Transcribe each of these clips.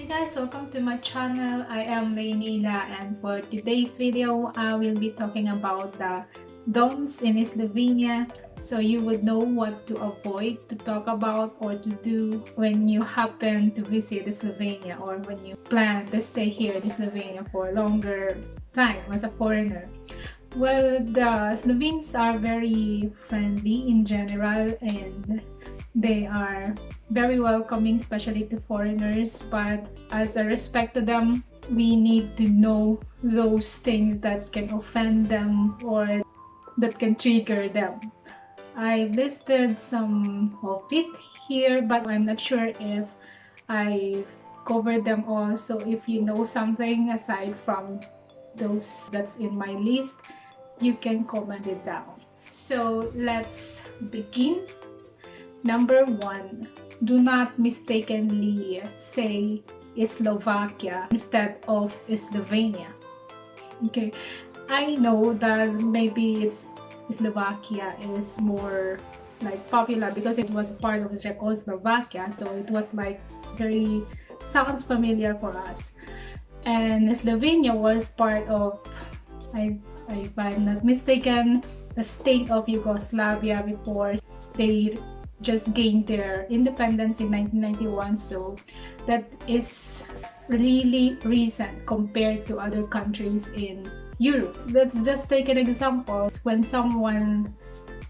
guys, welcome to my channel. I am Leonila, and for today's video I will be talking about the don'ts in Slovenia, so you would know what to avoid to talk about or to do when you happen to visit Slovenia or when you plan to stay here in Slovenia for a longer time as a foreigner. Well, the Slovenes are very friendly in general, and they are very welcoming, especially to foreigners, but as a respect to them, we need to know those things that can offend them or that can trigger them. I listed some of it here, but I'm not sure if I covered them all. So if you know something aside from those that's in my list, you can comment it down. So let's begin. Number 1, do not mistakenly say Slovakia instead of Slovenia. Okay, I know that maybe Slovakia is more like popular because it was part of Czechoslovakia, so it was like very sounds familiar for us. And Slovenia was part of, if I'm not mistaken, the state of Yugoslavia before they just gained their independence in 1991, so that is really recent compared to other countries in Europe. Let's just take an example. When someone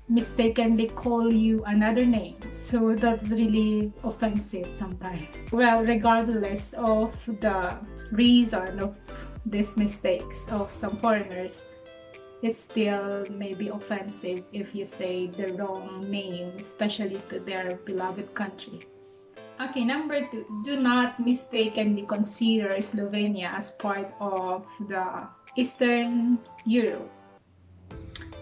mistakenly call you another name, so that's really offensive sometimes. Well, regardless of the reason of these mistakes of some foreigners, it still may be offensive if you say the wrong name, especially to their beloved country. Okay, number 2, do not mistakenly consider Slovenia as part of the Eastern Europe.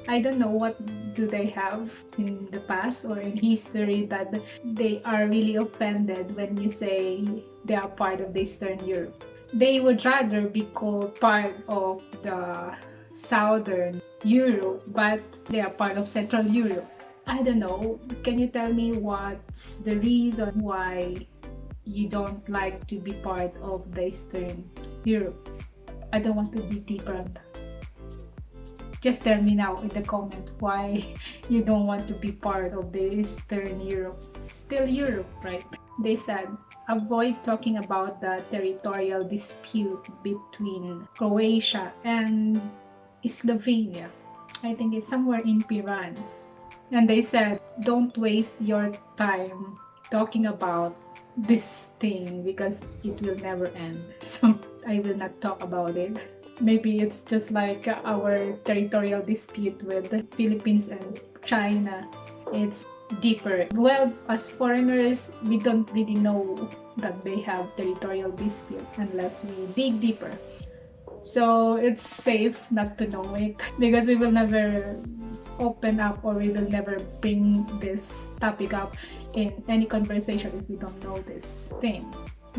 I don't know what do they have in the past or in history that they are really offended when you say they are part of the Eastern Europe. They would rather be called part of the Southern Europe, but they are part of Central Europe. I don't know. Can you tell me what's the reason why you don't like to be part of the Eastern Europe? I don't want to be deeper on that. Just tell me now in the comment why you don't want to be part of the Eastern Europe. Still Europe, right? They said, avoid talking about the territorial dispute between Croatia and Slovenia. I think it's somewhere in Piran. And they said, don't waste your time talking about this thing because it will never end. So I will not talk about it. Maybe it's just like our territorial dispute with the Philippines and China. It's deeper. Well, as foreigners, we don't really know that they have territorial dispute unless we dig deeper. So it's safe not to know it because we will never open up or we will never bring this topic up in any conversation if we don't know this thing.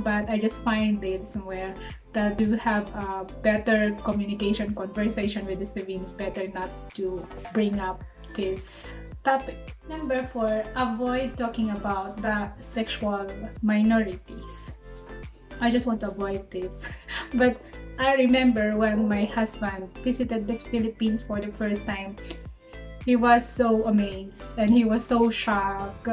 But I just find it somewhere that to have a better communication conversation with the Slovenes, better not to bring up this topic. Number 4, avoid talking about the sexual minorities. I just want to avoid this. But I remember when my husband visited the Philippines for the first time, he was so amazed and he was so shocked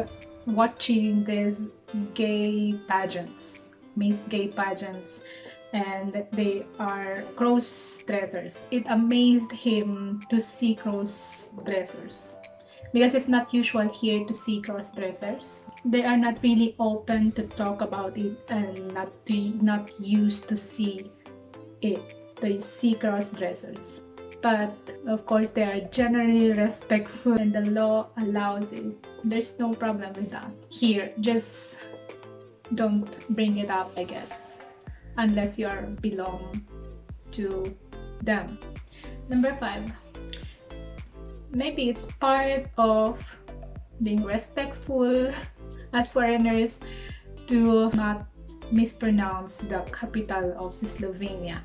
watching these gay pageants, Miss Gay pageants, and they are cross-dressers. It amazed him to see cross-dressers because it's not usual here to see cross-dressers. They are not really open to talk about it and not used to see it. They see cross-dressers. But of course they are generally respectful and the law allows it. There's no problem with that. Here, just don't bring it up, I guess, unless you belong to them. Number 5, maybe it's part of being respectful as foreigners to not mispronounce the capital of Slovenia.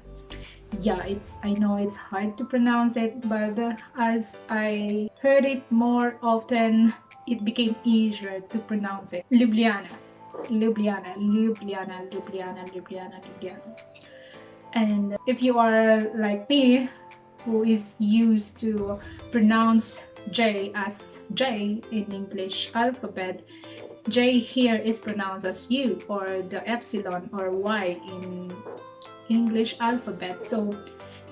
Yeah, I know it's hard to pronounce it, but as I heard it more often, it became easier to pronounce it. Ljubljana. Ljubljana, Ljubljana, Ljubljana, Ljubljana, Ljubljana. And if you are like me, who is used to pronounce J as J in English alphabet, J here is pronounced as U, or the epsilon or Y in English alphabet. So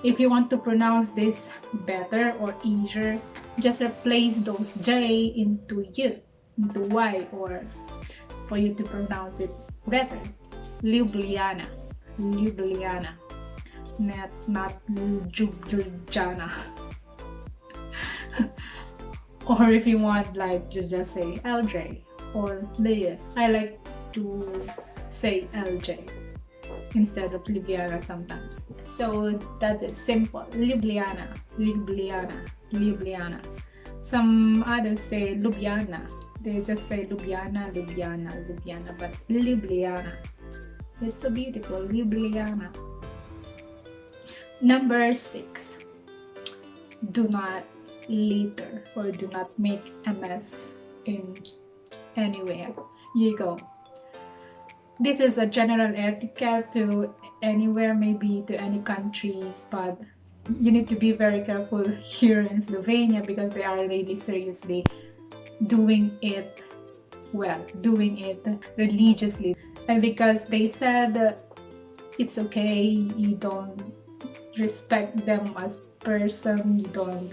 if you want to pronounce this better or easier, just replace those J into U, into Y, or for you to pronounce it better. Ljubljana, Ljubljana, not Ljubljana. Or if you want, like, you just say LJ or Leah. I like to say LJ instead of Ljubljana sometimes. So that's it, simple. Ljubljana, Ljubljana, Ljubljana. Some others say Ljubljana. They just say Ljubljana, Ljubljana, Ljubljana, but Ljubljana. It's so beautiful, Ljubljana. Number 6. Do not litter or do not make a mess in anywhere you go. This is a general etiquette to anywhere, maybe to any countries, but you need to be very careful here in Slovenia because they are really seriously doing it well, doing it religiously. And because they said it's okay, you don't respect them as person, you don't,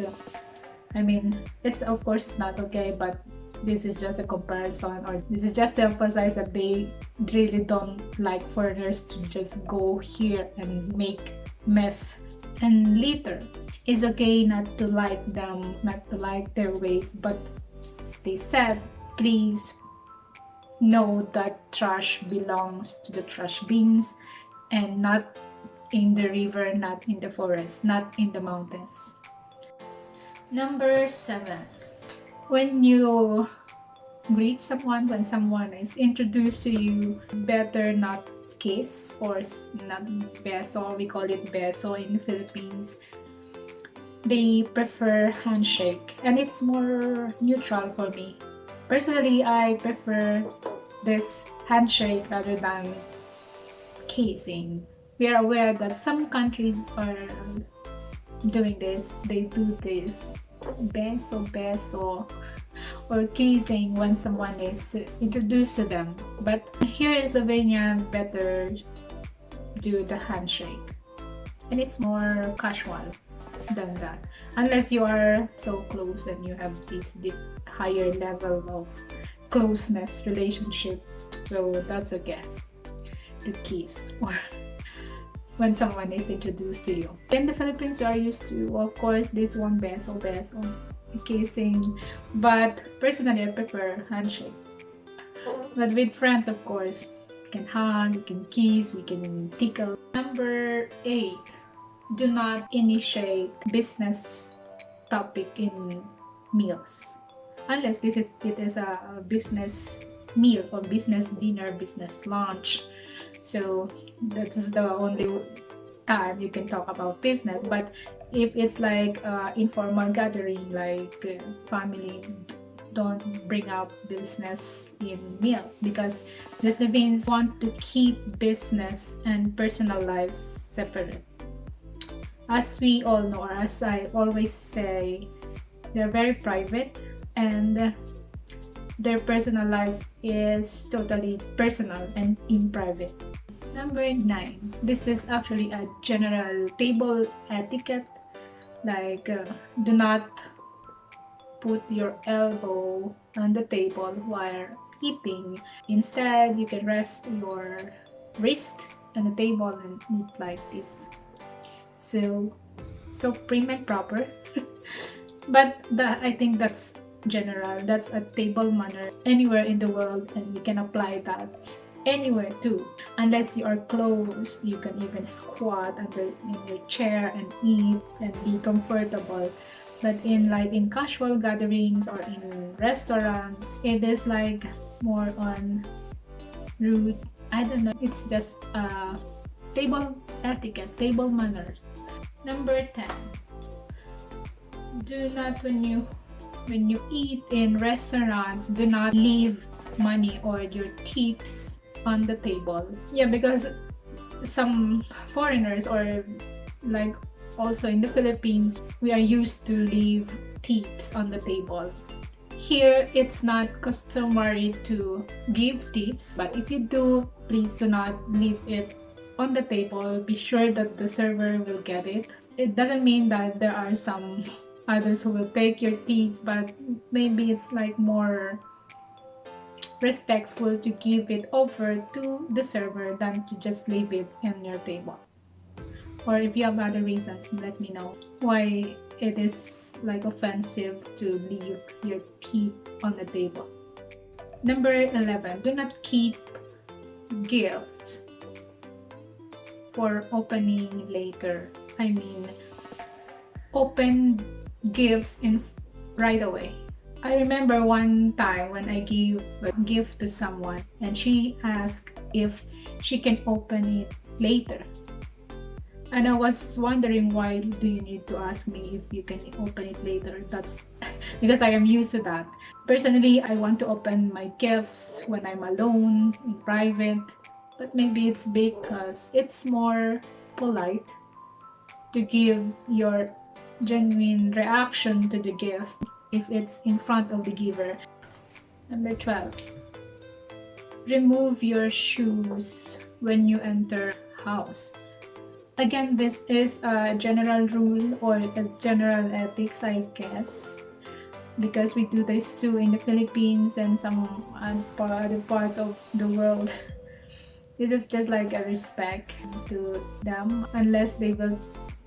I mean, it's of course it's not okay, but this is just a comparison, or this is just to emphasize that they really don't like foreigners to just go here and make mess and litter. It's okay not to like them, not to like their ways, but they said please know that trash belongs to the trash bins and not in the river, not in the forest, not in the mountains. Number 7. When you greet someone, when someone is introduced to you, better not kiss or not beso. We call it beso in the Philippines. They prefer handshake, and it's more neutral for me. Personally, I prefer this handshake rather than kissing. We are aware that some countries are doing this. They do this beso or kissing when someone is introduced to them. But here in Slovenia, better do the handshake, and it's more casual than that, unless you are so close and you have this deep, higher level of closeness relationship. So that's okay to kiss or when someone is introduced to you. In the Philippines, you are used to, of course, this one beso, kissing, but personally I prefer handshake. But with friends, of course, we can hug, we can kiss, we can tickle. Number 8. Do not initiate business topic in meals, unless it is a business meal or business dinner, business lunch. So that's the only time you can talk about business. But if it's like informal gathering, like family, don't bring up business in meal, because the Slovenes want to keep business and personal lives separate. As we all know, or as I always say, they're very private, and their personal lives is totally personal and in private. Number 9. This is actually a general table etiquette. Like, do not put your elbow on the table while eating. Instead, you can rest your wrist on the table and eat like this. So prim and proper. But I think that's general. That's a table manner anywhere in the world, and you can apply that anywhere too. Unless you are close, you can even squat in your chair and eat and be comfortable. But in casual gatherings or in restaurants, it is like more on rude. I don't know. It's just table etiquette, table manners. Number 10. Do not, when you eat in restaurants, do not leave money or your tips on the table. Yeah, because some foreigners, or like also in the Philippines, we are used to leave tips on the table. Here, it's not customary to give tips, but if you do, please do not leave it on the table. Be sure that the server will get it. It doesn't mean that there are some others who will take your tips, but maybe it's like more respectful to give it over to the server than to just leave it on your table. Or if you have other reasons, let me know why it is like offensive to leave your tip on the table. Number 11, do not keep gifts for opening later. I mean, open gifts in right away. I remember one time when I gave a gift to someone and she asked if she can open it later. And I was wondering, why do you need to ask me if you can open it later? That's because I am used to that. Personally, I want to open my gifts when I'm alone, in private. But maybe it's because it's more polite to give your genuine reaction to the gift if it's in front of the giver. Number 12. Remove your shoes when you enter house. Again, this is a general rule or a general ethics, I guess, because we do this too in the Philippines and some other parts of the world. This is just like a respect to them, unless they will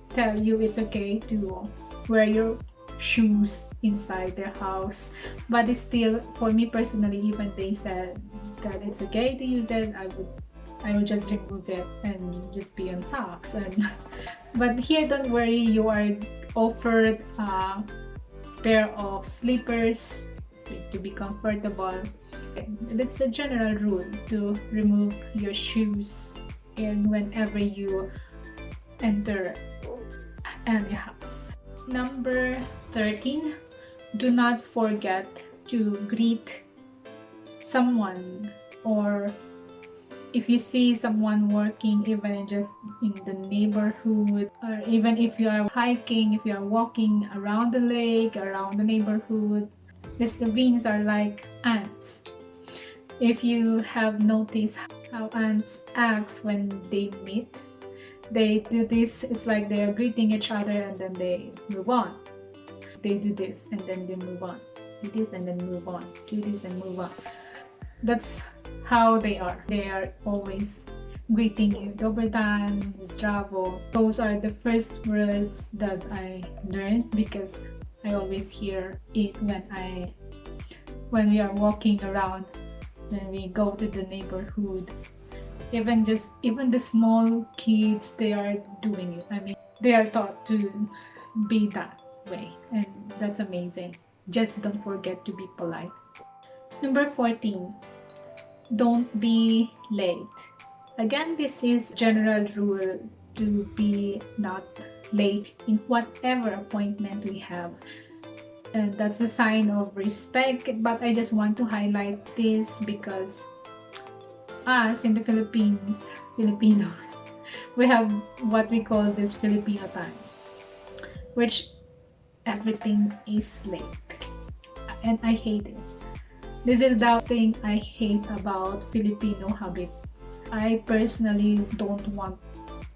tell you it's okay to wear your shoes inside their house. But it's still, for me personally, even they said that it's okay to use it, I would just remove it and just be on socks. But here, don't worry, you are offered a pair of slippers to be comfortable. It's a general rule to remove your shoes whenever you enter any house. Number 13, do not forget to greet someone, or if you see someone working, even just in the neighborhood, or even if you are hiking, if you are walking around the lake, around the neighborhood, the Slovenes are like ants. If you have noticed how ants act when they meet, they do this, it's like they're greeting each other and then they move on. They do this and then they move on. Do this and then move on. Do this and move on. That's how they are. They are always greeting you. Dobar dan, zdravo. Those are the first words that I learned because I always hear it when we are walking around, when we go to the neighborhood. Even the small kids, they are doing it. I mean, they are taught to be that way, and that's amazing. Just don't forget to be polite. Number 14, don't be late. Again, this is general rule to be not late in whatever appointment we have. And that's a sign of respect, but I just want to highlight this because us in the Philippines, Filipinos, we have what we call this Filipino time, which everything is late. And I hate it. This is the thing I hate about Filipino habits. I personally don't want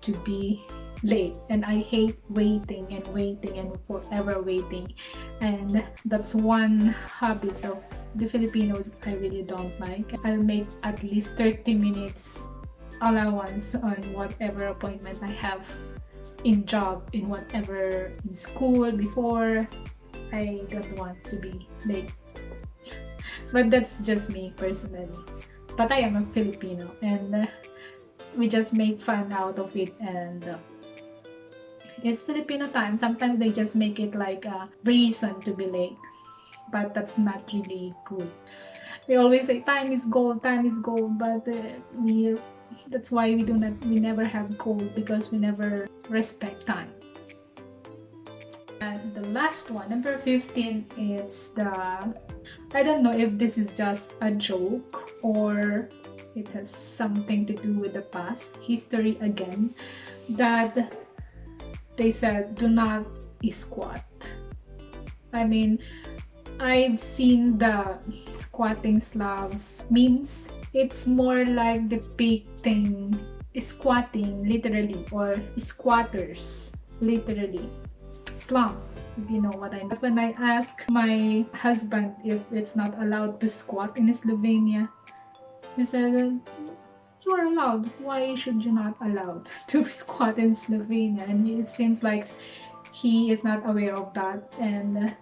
to be late, and I hate waiting and forever waiting. And that's one habit of the Filipinos I really don't like. I'll make at least 30 minutes allowance on whatever appointment I have in job, in whatever, in school, before. I don't want to be late. But that's just me personally. But I am a Filipino, and we just make fun out of it, and it's Filipino time. Sometimes they just make it like a reason to be late, but that's not really good. We always say time is gold, but that's why we never have gold, because we never respect time. And the last one, number 15, it's the, I don't know if this is just a joke or it has something to do with the past history again, that they said do not squat. I mean, I've seen the squatting Slavs memes. It's more like depicting squatting literally, or squatters literally, slums, if you know what I mean. But when I ask my husband if it's not allowed to squat in Slovenia, he said, you are allowed. Why should you not allowed to squat in Slovenia? And it seems like he is not aware of that. And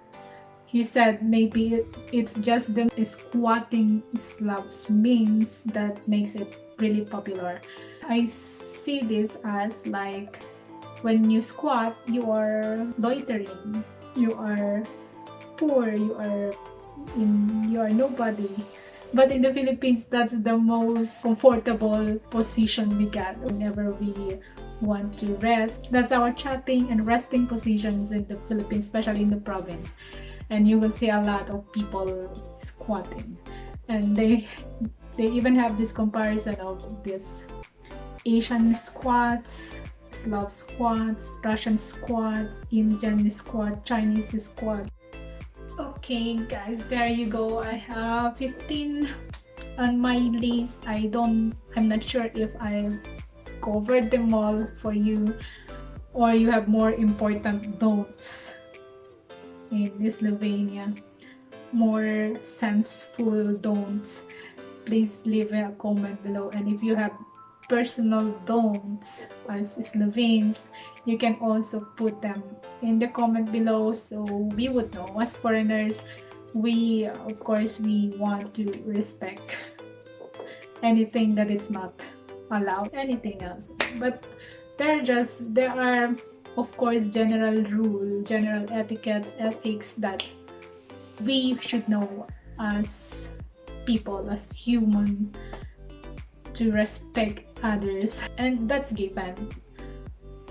he said maybe it's just the squatting Slavs memes that makes it really popular. I see this as like when you squat, you are loitering, you are poor, you are nobody. But in the Philippines, that's the most comfortable position we get whenever we want to rest. That's our chatting and resting positions in the Philippines, especially in the province. And you will see a lot of people squatting. And they even have this comparison of this Asian squats, Slav squats, Russian squats, Indian squat, Chinese squat. Okay guys, there you go. I have 15 on my list. I'm not sure if I covered them all for you, or you have more important notes in Slovenia, more senseful don'ts. Please leave a comment below. And if you have personal don'ts as Slovenes, you can also put them in the comment below so we would know. As foreigners, we of course we want to respect anything that it's not allowed, anything else. But there are of course general rule, general etiquettes, ethics that we should know as people, as human, to respect others, and that's given.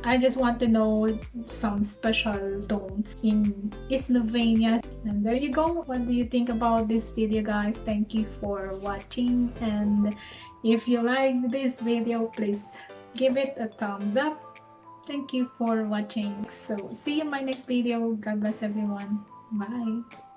I just want to know some special don'ts in Slovenia. And there you go. What do you think about this video, guys? Thank you for watching, and if you like this video, please give it a thumbs up. Thank you for watching. So see you in my next video. God bless everyone. Bye.